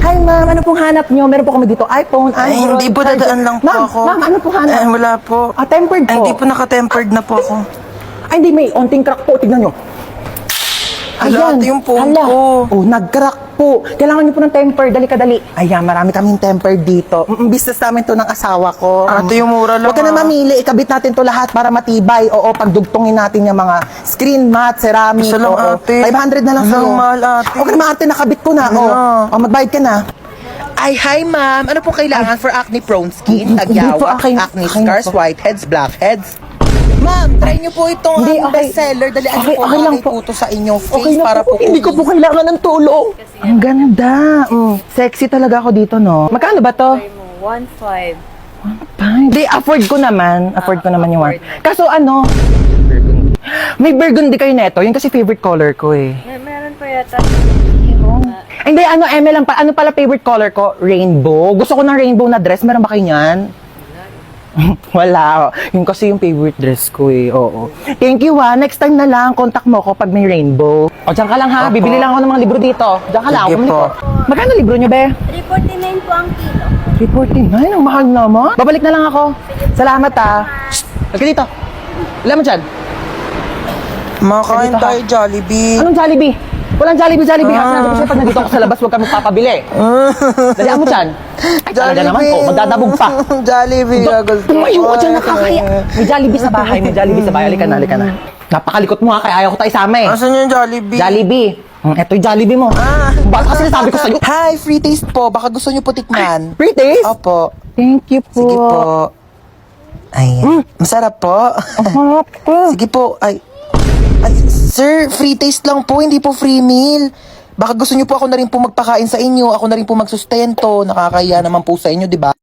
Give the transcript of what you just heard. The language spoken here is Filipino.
Hi ma'am, ano pong hanap nyo? Meron po kami dito iPhone, Ay, Android. hindi po, dadaan lang po Ma'am, ako. Ma'am, ano pong hanap? Wala po. Tempered po. Ay, hindi po naka-tempered na po ako. Ay, hindi, may onting crack po. Tignan nyo. Hala, ito yung phone ko. Oh, nag-crack po. Kailangan nyo po ng temper. Dali ka, dali. Ayan, marami kaming temper dito. Business namin to ng asawa ko. Ate, yung mura lang. Huwag ka na mamili. Ikabit natin to lahat para matibay. Oo, pagdugtungin natin yung mga screen mat, ceramic. Isa lang, oo. ate. 500 na lang Ano, sa'yo. mahal, ate. Huwag ka na ate, nakabit ko na. Ano? Oh, magbayad ka na. Ay, hi ma'am. Ano po kailangan for acne-prone skin, Hindi po, tagyawak, akin- acne akin na scars, po. whiteheads, blackheads? Ma'am, try niyo po itong Hindi, okay. bestseller. Dalian Okay, niyo po okay lang ang po. ituto sa inyong face Okay na para po. po Hindi ko po kailangan ng tulong. Ang ganda. Sexy talaga ako dito, no? Magkano ba to? 1.5. Hindi, afford ko naman. Afford ko naman yung one. Kaso ano? Burgundy. May burgundy kayo neto. Yun kasi favorite color ko eh. Meron pa yata. Hindi, ano, Eme lang pa. Ano pala favorite color ko? Rainbow. Gusto ko ng rainbow na dress. Meron ba kayo niyan? Wala. Yun kasi yung favorite dress ko eh. Oo. Thank you ha. Next time na lang, contact mo ako pag may rainbow. O, dyan ka lang ha. Opo. Bibili lang ako ng mga libro dito. Dyan ka lang. Sige Bumili po. ko. Magkano libro nyo, be? 349 po ang kilo. 349? Ang mahal naman. Babalik na lang ako. Salamat ha. Shh! Halika dito. Alam mo dyan? Makain Dito, ha? tayo, Jollibee. Anong Jollibee? Walang Jollibee. Sinabi ko sa'yo, pag nandito ako sa labas, huwag kami papabili. Dalihan mo dyan. Ay, talaga naman po. Magdadabog pa. Jollibee. Tumayo ka dyan, nakakaya. May Jollibee sa bahay. May Jollibee sa bahay. Halika na, halika na. Napakalikot mo ha, kaya ayaw ko tayo isama eh. Asan yung Jollibee? Jollibee. Eto yung Jollibee mo. Baka kasi sabi ko sa'yo. Hi, free taste po. Baka gusto niyo po tikman. Free taste? Opo. Thank you po. Sige po. Ay, masarap po. Harap po. Sige po. Ay, sir, free taste lang po, hindi po free meal. Baka gusto niyo po ako na rin po magpakain sa inyo, ako na rin po magsustento. Nakakaya naman po sa inyo, di ba?